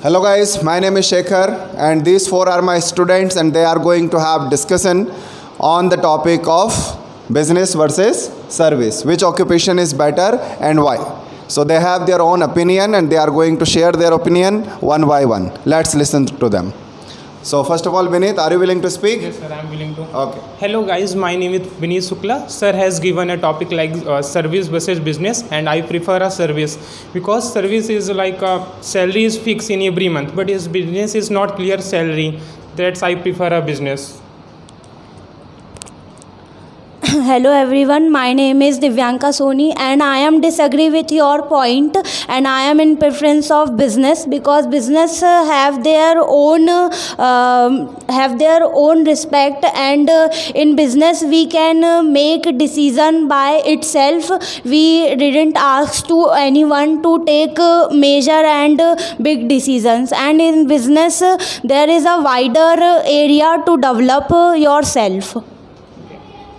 Hello guys, my name is Shekhar and these four are my students and they are going to have discussion on the topic of business versus service. Which occupation is better and why? So they have their own opinion and they are going to share their opinion one by one. Let's listen to them. So first of all, Vineet, are you willing to speak? Yes, sir, I am willing to. Okay. Hello, guys. My name is Vineet Shukla. Sir has given a topic like service versus business, and I prefer a service because service is like salary is fixed in every month, but his business is not clear salary. That's I prefer a business. Hello everyone, my name is Divyanka Soni and I am disagree with your point and I am in preference of business because business have their own respect and in business we can make decision by itself. We didn't ask to anyone to take major and big decisions, and in business there is a wider area to develop yourself.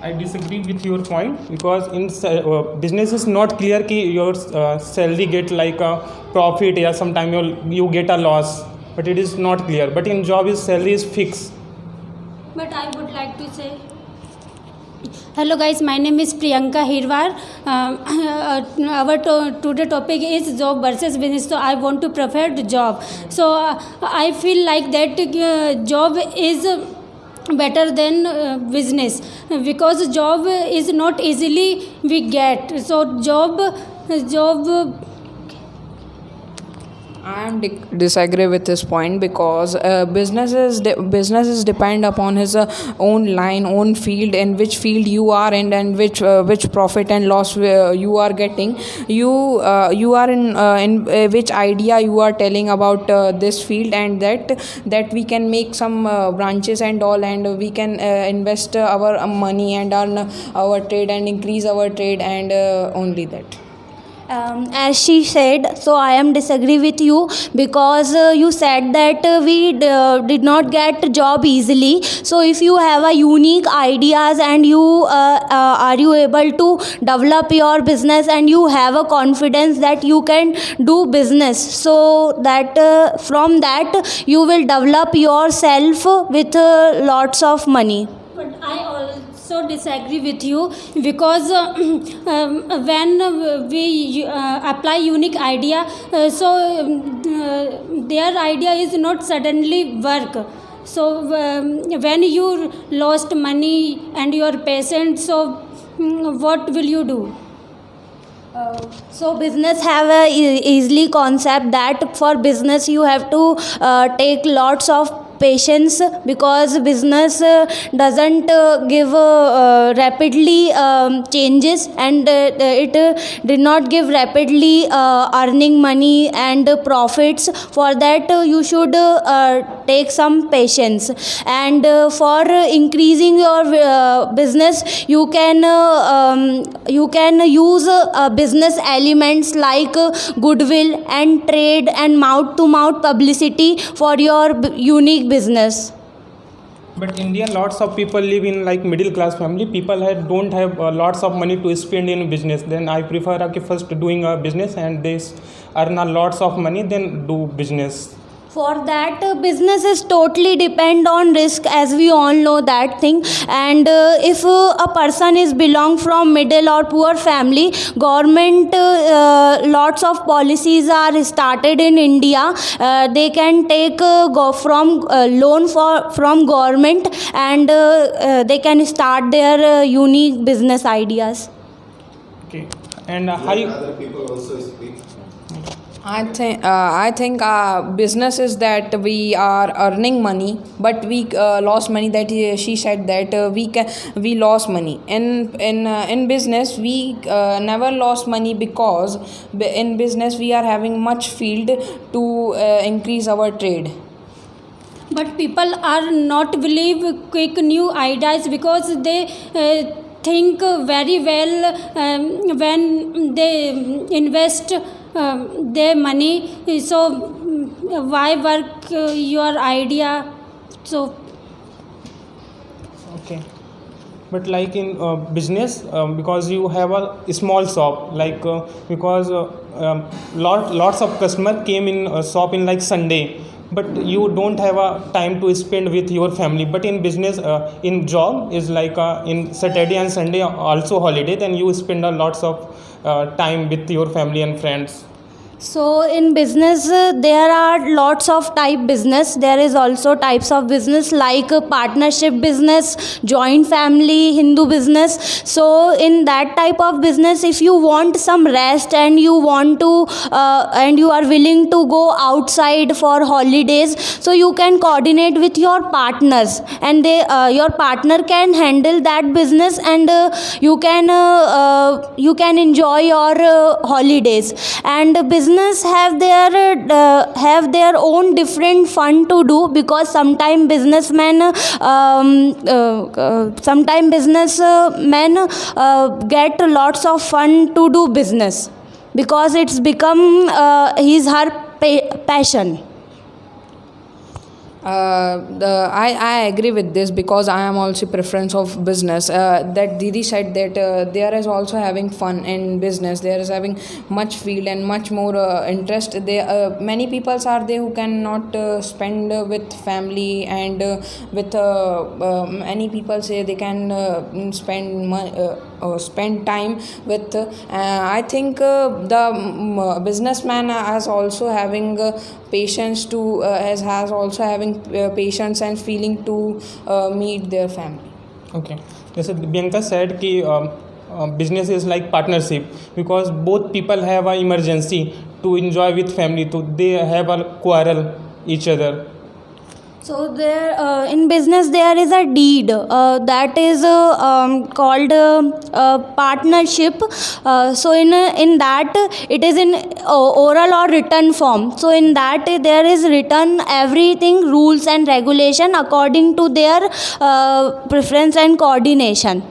I disagree with your point because in business is not clear कि your salary get like a profit या sometime you get a loss, but it is not clear. But in job is salary is fixed. But I would like to say, hello guys, my name is Priyanka Hirwar. Our today topic is job versus business. So I want to prefer the job. So I feel like that job is better than business because job is not easily we get. So job I am disagree with this point because businesses depend upon his own line, own field, in which field you are in, and which profit and loss you are getting. You are in which idea you are telling about this field, and that we can make some branches and all, and we can invest our money and earn our trade and increase our trade, and only that. As she said, so I am disagree with you because you said that we did not get job easily. So if you have a unique ideas and you are you able to develop your business and you have a confidence that you can do business, so that from that you will develop yourself with lots of money. But I also disagree with you because when we apply unique idea, their idea is not suddenly work. So when you lost money and your patient, so what will you do? So business have a easily concept that for business you have to take lots of patience because business doesn't give rapidly changes, and it did not give rapidly earning money and profits. For that you should take some patience, and for increasing your business you can use business elements like goodwill and trade and mouth to mouth publicity for your unique business. But India, lots of people live in like middle class family. People don't have lots of money to spend in business. Then I prefer first doing a business and they earn a lots of money, then do business. For that business is totally depend on risk, as we all know that thing, and if a person is belong from middle or poor family, government lots of policies are started in India. They can take go from loan from government, and they can start their unique business ideas. Okay, and how you, Other people also speak. I think business is that we are earning money, but we lost money. That she said that we lost money. In business we never lost money because in business we are having much field to increase our trade. But people are not believe quick new ideas because they think very well when they invest their money. So why work your idea? So okay. but like in business, because you have a small shop, like because lots of customer came in shop in like Sunday, but you don't have a time to spend with your family. But in business, in job is like in Saturday and Sunday also holiday, then you spend a lots of time with your family and friends. So in business, there are lots of type business. There is also types of business like partnership business, joint family, Hindu business. So in that type of business, if you want some rest and you want to and you are willing to go outside for holidays, so you can coordinate with your partners, and they your partner can handle that business, and you can enjoy your holidays. And business have their own different fun to do, because sometimes businessmen get lots of fun to do business, because it's become her passion. I agree with this, because I am also preference of business. That Didi said that there is also having fun in business. There is having much field and much more interest. Many people are there who cannot spend with family, and with many people say they can spend time with. I think the businessman has also having patience to has also having patience and feeling to meet their family. Okay, जैसे Bianca said कि business is like partnership, because both people have a emergency to enjoy with family, so they have a quarrel each other. So there in business there is a deed that is called partnership. So in that it is in oral or written form. So in that there is written everything, rules and regulation according to their preference and coordination.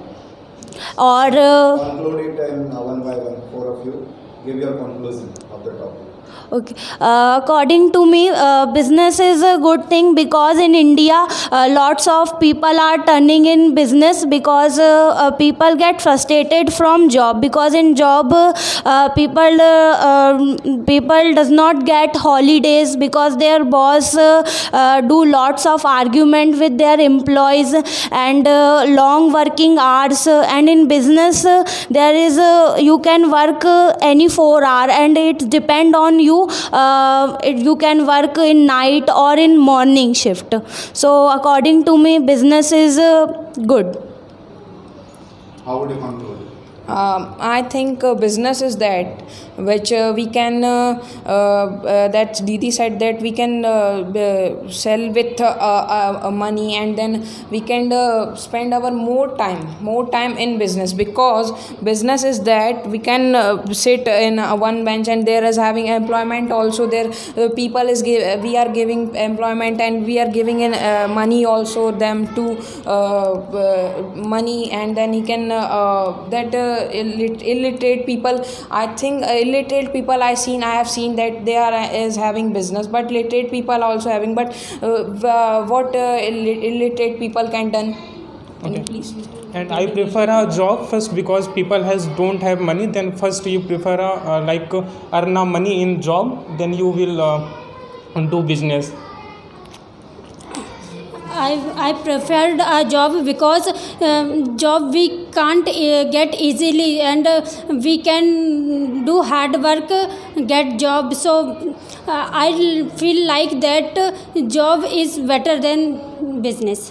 Or Conclude it in one by one, four of you. Give your conclusion of the topic. okay, according to me, business is a good thing, because in India lots of people are turning in business, because people get frustrated from job, because in job people does not get holidays, because their boss do lots of argument with their employees, and long working hours. And in business there is you can work any 4 hour, and it depend on you. You can work in night or in morning shift. So according to me, business is good. How would you conclude? I think business is that which we can that Didi said that we can sell with money, and then we can spend our more time in business, because business is that we can sit in one bench, and there is having employment also. There people is we are giving employment, and we are giving in money also them to money, and then he can illiterate people. I think illiterate people I have seen that they are is having business, but literate people also having. But what illiterate people can done? Okay. Please. And I prefer a job first, because people don't have money. Then first you prefer earn a money in job, then you will do business. I preferred a job, because job we can't get easily, and we can do hard work, get job. So I feel like that job is better than business.